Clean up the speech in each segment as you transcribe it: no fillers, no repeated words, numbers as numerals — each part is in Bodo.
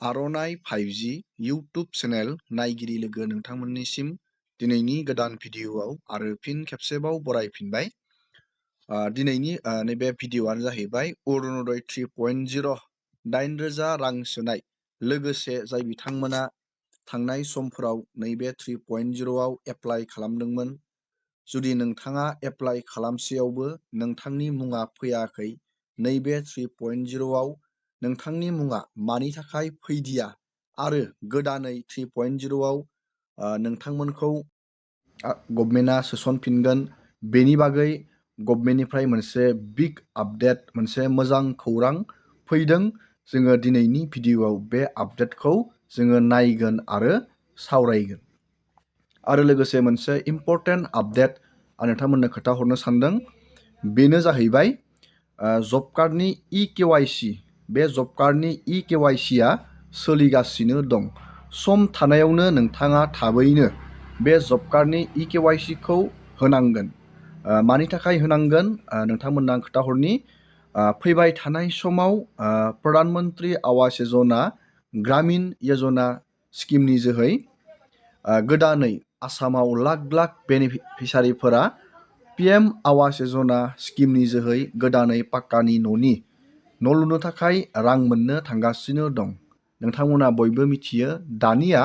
आर'नाइ 5G इउटुब चेनेल नायगिरि लोगो नोंथांमोननिसिम दिनैनि गोदान भिडिअ'आव आरो फिन खेबसेबाव बरायफिनबाय। दिनैनि नैबे भिडिअ'आनो जाहैबाय अरुणोदय 3.0 9,000 रां सोनाय लोगोसे जाय बिथांमोना थांनाय समफोराव नैबे 3.0आव एप्लाइ खालामदोंमोन। जुदि नोंथाङा एप्लाइ खालामसेयावबो नोंथांनि मुङा फैयाखै, नैबे 3.0आव नोंथांनि मुङा मानि थाखाय फैदिया आरो गोदानै 3.0आव नोंथांमोनखौ गभर्नमेन्टआ सोसनफिनगोन, बेनि बागै गभर्नमेन्टनिफ्राय मोनसे बिग आपडेट, मोनसे मोजां खौरां फैदों। जोङो दिनैनि भिडिअ'आव बे आपडेटखौ जोङो नायगोन आरो सावरायगोन। आरो लोगोसे मोनसे इम्परटेन्ट आपडेट आं नोंथांमोननो खोन्थाहरनो सानदों। बेनो जाहैबाय जब कार्डनि eKYC। बे जब कार्डनि eKYCआ सोलिगासिनो दं। सम थानायावनो नोंथाङा थाबैनो बे जब कार्डनि eKYCखौ होनांगोन। मानि थाखाय होनांगोन नोंथांमोननो आं खोन्थाहरनि। फैबाय थानाय समाव प्रधान मन्त्रि आवास योजना ग्रामीण योजना स्किमनि जोहै गोदानै आसामाव लाख लाख बेनिफिसारिफोरा PM आवास योजना स्किमनि जोहै गोदानै पाक्कानि न' लुनो थाखाय रां मोननो थांगासिनो दं। नोंथांमोना बयबो मिथियो दानिया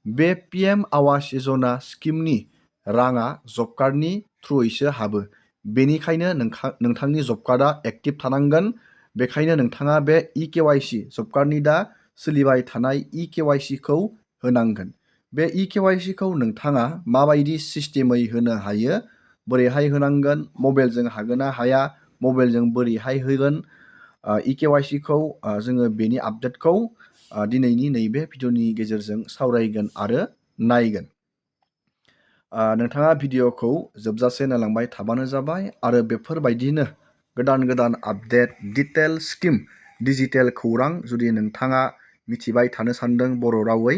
बे PM आवास योजना स्किमनि राङा जब कार्डनि थ्रुयैसो हाबो। बेनिखायनो नोंथांनि जब कार्डआ एक्टिभ थानांगोन। बेखायनो नोंथाङा बे eKYC जब कार्डनि दा सोलिबाय थानाय eKYCखौ होनांगोन। बे eKYCखौ नोंथाङा माबायदि सिस्टेमै होनो हायो, बोरैहाय होनांगोन, मबाइलजों हागोन ना हाया, मबाइलजों बोरैहाय होगोन eKYCखौ जोङो बेनि आपडेटखौ दिनैनि नैबे भिडिअ'नि गेजेरजों सावरायगोन आरो नायगोन। नोंथाङा भिडिअ'खौ जोबजासे नायलांबाय थाबानो जाबाय आरो बेफोरबायदिनो गोदान गोदान आपडेट, डिटेल स्किम, डिजिटेल खौरां जुदि नोंथाङा मिथिबाय थानो सानदों बर' रावै,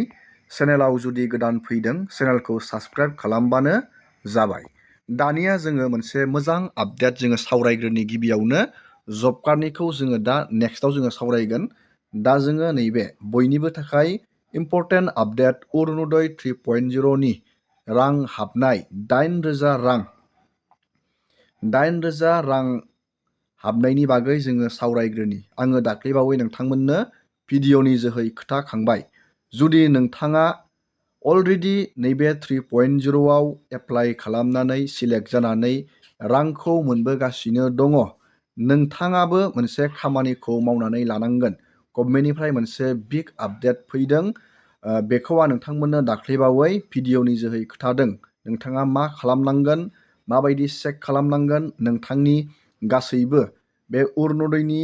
चेनेलाव जुदि गोदान फैदों चेनेलखौ साबस्क्राइब खालामबानो जाबाय। दानिया जोङो मोनसे मोजां आपडेट जोङो सावरायग्रोनि। गिबियावनो जब कार्डनिखौ जोङो दा नेक्स्टआव जोङो सावरायगोन। दा जोङो नैबे बयनिबो थाखाय इम्परटेन्ट आपडेट अरुणोदय 3.0नि रां हाबनाय 8,000 रां, 8,000 रां हाबनायनि बागै जोङो सावरायग्रोनि। आङो दाख्लैबावै नोंथांमोननो भिडिअ'नि जोहै खोन्थाखांबाय। जुदि नोंथाङा अलरेडि नैबे 3.0आव एप्लाइ खालामनानै सिलेक्ट जानानै रांखौ मोनबोगासिनो दङ, नोंथाङाबो मोनसे खामानिखौ मावनानै लानांगोन। गभर्नमेन्टनिफ्राय मोनसे बिग आपडेट फैदों। बेखौ आं नोंथांमोननो दाख्लैबावै भिडिअ'नि जोहै खोन्थादों। नोंथाङा मा खालामनांगोन, माबायदि चेक खालामनांगोन, नोंथांनि गासैबो बे अरुणोदयनि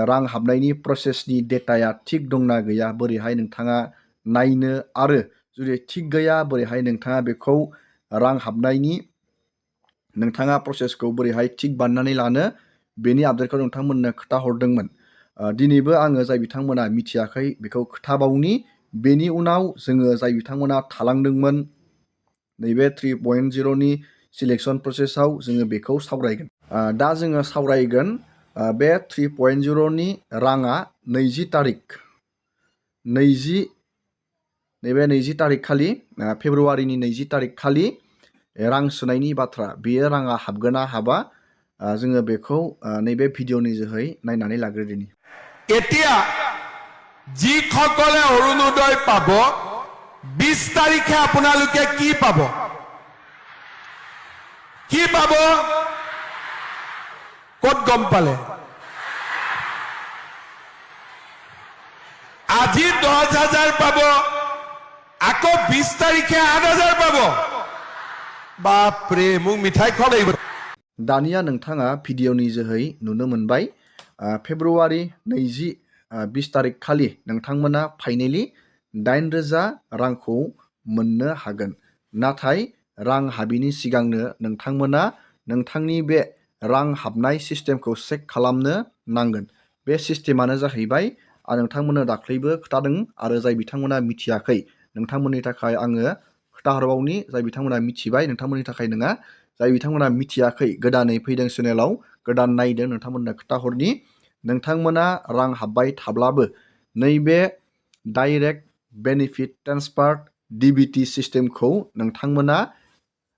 रां हाबनायनि प्रसेसनि डेटाया थिग दंना गैया, बोरैहाय नोंथाङा नायनो, आरो जुदि थिग गैया बोरैहाय नोंथाङा बेखौ रां हाबनायनि नोंथाङा प्रसेसखौ बोरैहाय थिग बानायनानै लानो, बेनि आपडेटखौ नोंथांमोननो खोन्थाहरदोंमोन। दिनैबो आङो जाय बिथांमोना मिथियाखै बेखौ खोन्थाबावनि। बेनि उनाव जोङो जाय बिथांमोना थालांदोंमोन नैबे 3.0नि सिलेक्सन प्रसेसआव, जोङो बेखौ सावरायगोन। दा जोङो सावरायगोन बे 3.0नि राङा 20 तारिख खालि, फेब्रुवारिनि 20 तारिख खालि रां सोनायनि बाथ्रा। बेयो राङा हाबगोन ना हाबा, जोङो बेखौ नैबे भिडिअ'नि जोहै नायनानै लाग्रोदिनि। এতিয়া যিসকলে অৰুণোদয় পাব, 20 তাৰিখে আপোনালোকে কি পাব? কি পাব? ক'ত গম পালে? আজি 10,000 পাব, আকৌ 20 তাৰিখে 8,000 পাব। বাপৰে, মোক মিঠাই খোৱা লাগিব। दानिया नोंथाङा भिडिअ'नि जोहै नुनो मोनबाय। फेब्रुवारि 20 तारिख खालि नोंथांमोना फाइनेलि 8,000 रांखौ मोननो हागोन। नाथाय रां हाबिनि सिगांनो नोंथांमोना नोंथांनि बे रां हाबनाय सिस्टेमखौ चेक खालामनो नांगोन। बे सिस्टेमानो जाहैबाय, आं नोंथांमोननो दाख्लैबो खोन्थादों आरो जाय बिथांमोना मिथियाखै नोंथांमोननि थाखाय आङो खोन्थाहरबावनि। जाय बिथांमोना मिथिबाय नोंथांमोननि थाखाय नङा, जाय बिथांमोना मिथियाखै गोदानै फैदों चेनेलाव, गोदान नायदों, नोंथांमोननो खोन्थाहरनि। नोंथांमोना रां हाबबाय थाब्लाबो नैबे डाइरेक्ट बेनिफिट ट्रेन्सफार DBT सिस्टेमखौ नोंथांमोना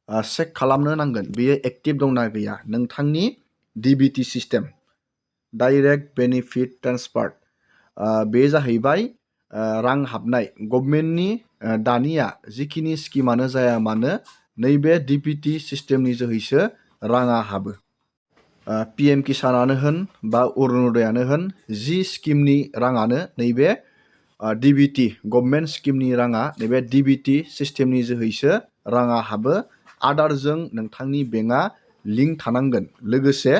चेक खालामनो नांगोन बेयो एक्टिभ दंना गैया। नोंथांनि DBT system direct benefit transfer बे जाहैबाय रां हाबनाय गभर्नमेन्टनि दानिया जिखिनि स्किमानो जाया मानो नैबे DBT सिस्टेमनि जोहैसो राङा हाबो। PM किसानानो होन बा अरुणोदयानो होन जि स्किमनि राङानो नैबे DBT गभर्नमेन्ट स्किमनि राङा नैबे DBT सिस्टेमनि जोहैसो राङा हाबो। आदारजों नोंथांनि बेंकआ लिंक थानांगोन। लोगोसे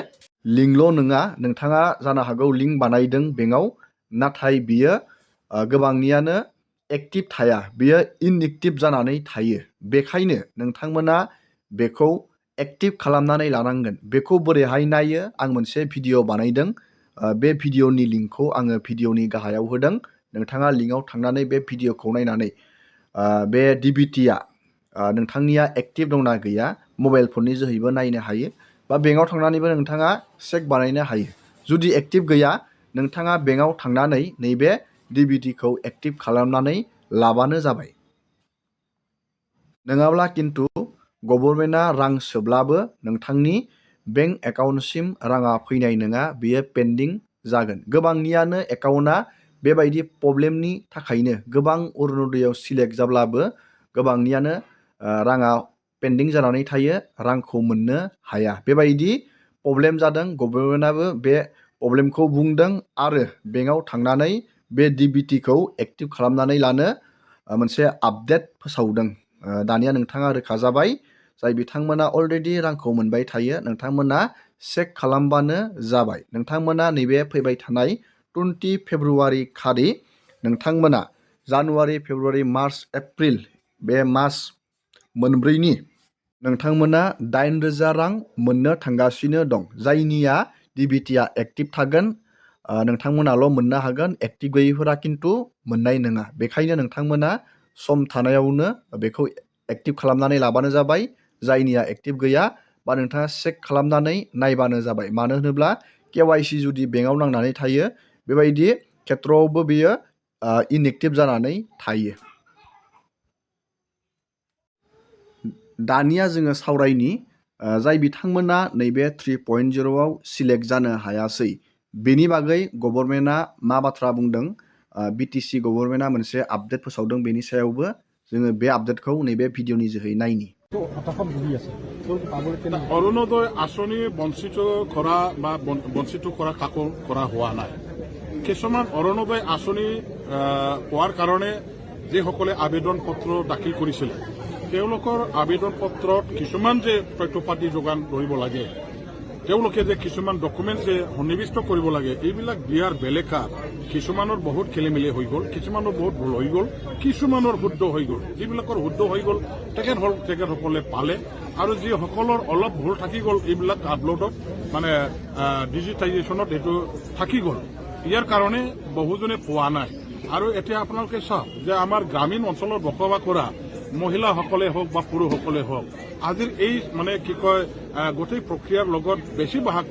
लिंकल' नङा, नोंथाङा जानो हागौ लिंक बानायदों बेंकआव, नाथाय बियो गोबांनियानो एक्टिभ थाया, बियो इनएक्टिभ जानानै थायो। बेखायनो नोंथांमोना बेखौ एक्टिभ खालामनानै लानांगोन। बेखौ बोरैहाय नायो आं मोनसे भिडिअ बानायदों। बे भिडिअनि लिंकखौ आङो भिडिअनि गाहायाव होदों। नोंथाङा लिंकआव थांनानै बे भिडिअखौ नायनानै बे DBTआ नोंथांनिया एक्टिभ दंना गैया मबाइल फननि जोहैबो नायनो हायो बा बेंकआव थांनानैबो नोंथाङा चेक बानायनो हायो। जुदि एक्टिभ गैया नोंथाङा बेंकआव थांनानै नैबे DBTखौ एक्टिभ खालामनानै लाबानो जाबाय। नङाब्ला किन्तु गभर्नमेन्टआ रां सोब्लाबो नोंथांनि बेंक एकाउन्टसिम राङा फैनाय नङा, बेयो पेन्डिं जागोन। गोबांनियानो एकाउन्टआ बेबायदि प्रब्लेमनि थाखायनो गोबां अरुणोदयाव सिलेक्ट जाब्लाबो गोबांनियानो राङा पेन्डिं जानानै थायो, रांखौ मोननो हाया। बेबायदि प्रब्लेम जादों। गभर्नमेन्टआबो बे प्रब्लेमखौ बुंदों आरो बेंकआव थांनानै बे DBTखौ एक्टिभ खालामनानै लानो मोनसे आपडेट फोसावदों। दानिया नोंथाङा रोखा जाबाय। जाय बिथांमोना अलरेडि रांखौ मोनबाय थायो नोंथांमोना चेक खालामबानो जाबाय। नोंथांमोना नैबे फैबाय थानाय 20 फेब्रुवारि खालि नोंथांमोना जानुवारि, फेब्रुवारि, मार्च, एप्रिल बे मास मोनब्रैनि नोंथांमोना 8,000 रां मोननो थांगासिनो दं। जायनिया DBTआ एक्टिभ थागोन नोंथांमोनाल' मोननो हागोन, एक्टिभ गैयैफोरा किन्तु मोननाय नङा। बेखायनो नोंथांमोना सम थानायावनो बेखौ एक्टिभ खालामनानै लाबानो जाबाय। जायनिया एक्टिभ गैया बा नोंथाङा चेक खालामनानै नायबानो जाबाय। मानो होनोब्ला KYC जुदि बेंकआव नांनानै थायो बेबायदि खेत्रआवबो बेयो इनएक्टिभ जानानै थायो। दानिया जोङो सावरायनि जाय बिथांमोना नैबे 3.0आव सिलेक्ट जानो हायासै बेनि बागै गभर्नमेन्टआ मा बाथ्रा बुंदों। BTC गभर्नमेन्टआ मोनसे आपडेट फोसावदों, बेनि सायावबो जोङो बे आपडेटखौ नैबे भिडिअनि जोहै नायनि। অৰুণোদয় আঁচনি বঞ্চিত কৰা বা বঞ্চিত কৰা কাকো কৰা হোৱা নাই। কিছুমান অৰুণোদয় আঁচনি পোৱাৰ কাৰণে যিসকলে আবেদন পত্ৰ দাখিল কৰিছিলে তেওঁলোকৰ আবেদন পত্ৰত কিছুমান যে তথ্যপাতি যোগান ধৰিব লাগে, তেওঁলোকে যে কিছুমান ডকুমেণ্ট যে সন্নিৱিষ্ট কৰিব লাগে, এইবিলাক দিয়াৰ বেলেকা কিছুমানৰ বহুত খেলিমেলি হৈ গ'ল, কিছুমানৰ বহুত ভুল হৈ গ'ল, কিছুমানৰ শুদ্ধ হৈ গ'ল। যিবিলাকৰ শুদ্ধ হৈ গ'ল তেখেতসকলে পালে, আৰু যিসকলৰ অলপ ভুল থাকি গ'ল এইবিলাক আপলোডত মানে ডিজিটাইজেশ্যনত এইটো থাকি গ'ল। ইয়াৰ কাৰণে বহুজনে পোৱা নাই। আৰু এতিয়া আপোনালোকে চাওক যে আমাৰ গ্ৰামীণ অঞ্চলত বসবাস কৰা মহিলাসকলে হওক বা পুৰুষসকলে হওক আজিৰ এই মানে কি কয় গোটেই প্ৰক্ৰিয়াৰ লগত বেছিভাগ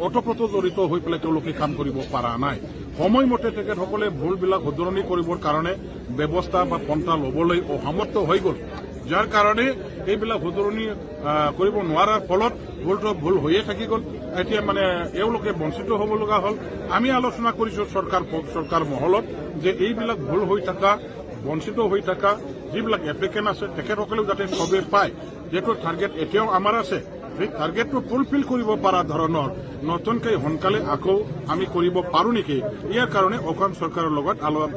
ওতঃপ্ৰোত জড়িত হৈ পেলাই তেওঁলোকে কাম কৰিব পৰা নাই। সময়মতে তেখেতসকলে ভুলবিলাক শুধৰণি কৰিবৰ কাৰণে ব্যৱস্থা বা পন্থা ল'বলৈ অসমৰ্থ হৈ গ'ল, যাৰ কাৰণে এইবিলাক শুধৰণি কৰিব নোৱাৰাৰ ফলত ভুলটো ভুল হৈয়ে থাকি গ'ল। এতিয়া মানে এওঁলোকে বঞ্চিত হ'ব লগা হ'ল। আমি আলোচনা কৰিছোঁ চৰকাৰ মহলত যে এইবিলাক ভুল হৈ থকা, বঞ্চিত হৈ থকা যিবিলাক এপ্লিকেণ্ট আছে তেখেতসকলেও যাতে চবেই পায়। যিহেতু টাৰ্গেট এতিয়াও আমাৰ আছে, সেই টাৰ্গেটটো ফুলফিল কৰিব পৰা ধৰণৰ নতুনকৈ সোনকালে আকৌ আমি কৰিব পাৰোঁ নেকি, ইয়াৰ কাৰণে অসম চৰকাৰৰ লগত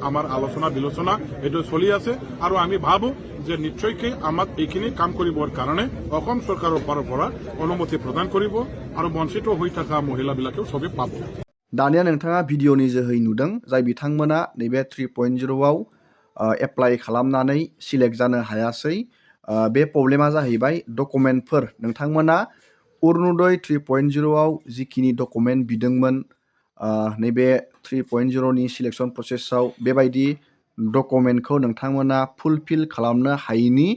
আমাৰ আলোচনা বিলোচনা এইটো চলি আছে। আৰু আমি ভাবোঁ যে নিশ্চয়কৈ আমাক এইখিনি কাম কৰিবৰ কাৰণে অসম চৰকাৰৰ ফালৰ পৰা অনুমতি প্ৰদান কৰিব আৰু বঞ্চিত হৈ থকা মহিলাবিলাকেও চবেই পাব। दानिया नोंथाङा भिडिअनि जोहै नुदों जाय बिथांमोना नैबे 3.0आव एप्लाइ खालामनानै सिलेक्ट जानो हायासै। बे प्रब्लेमा जाहैबाय डकुमेन्टफोर। नोंथांमोना अरुणोदय 3.0आव जिखिनि डकुमेन्ट बिदोंमोन नैबे 3.0नि सिलेक्सन प्रसेसआव बेबायदि डकुमेन्टखौ नोंथांमोना फुलफिल खालामनो हायैनि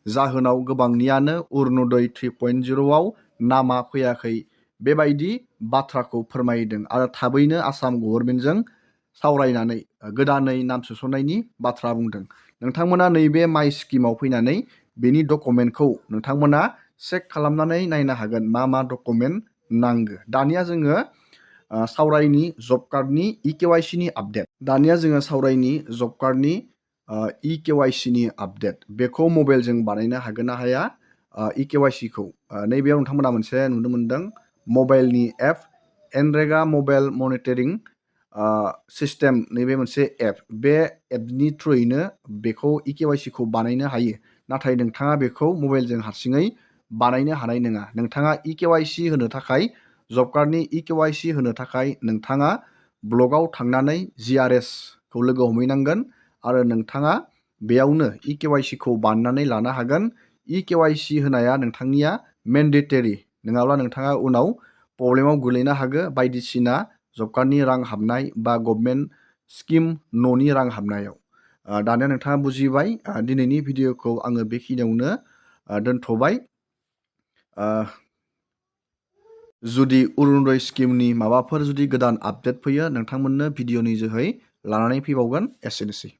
जाहोनाव गोबांनियानो अरुणोदय 3.0आव नामा फैयाखै बेबायदि बाथ्राखौ फोरमायदों। आरो थाबैनो आसाम गभर्नमेन्टजों सावरायनानै गोदानै नाम सोसननायनि बाथ्रा बुंदों। नोंथांमोना नैबे माइ स्किमाव फैनानै बेनि डकुमेन्टखौ नोंथांमोना चेक खालामनानै नायनो हागोन मा मा डकुमेन्ट नांगौ। दानिया जोङो सावरायनि जब कार्डनि EKYC नि आपडेट। दानिया जोङो सावरायनि जब कार्डनि EKYC नि आपडेट। बेखौ मबाइलजों बानायनो हागोन ना हाया EKYC खौ? नैबेयाव नोंथांमोना मोनसे नुनो मोनदों मबाइलनि app NREGA mobile monitoring system नैबे मोनसे एप। बे एपनि थ्रुयैनो बेखौ EKYC खौ बानायनो हायो। नाथाय नोंथाङा बेखौ मबाइलजों हारसिङै बानायनो हानाय नङा। नोंथाङा EKYC होनो थाखाय जब कार्डनि EKYC होनो थाखाय नोंथाङा ब्लगाव थांनानै GRS खौ लोगो हमहैनांगोन आरो नोंथाङा बेयावनो EKYC खौ बानायनानै लानो हागोन। EKYC होनाया नोंथांनिया मेन्डेटरि नङाब्ला नोंथाङा उनाव प्रब्लेमाव गोलैनो हागौ बायदिसिना जब कार्डनि रां हाबनाय बा गभर्नमेन्ट स्किम न'नि रां हाबनायाव। दानिया नोंथाङा बुजिबाय। दिनैनि भिडिअखौ आङो बेखिनियावनो दोनथ'बाय। जुदि अरुण'दय स्किमनि माबाफोर जुदि गोदान आपडेट फैयो नोंथांमोननो भिडिअनि जोहै लानानै फैबावगोन। एसेनोसै।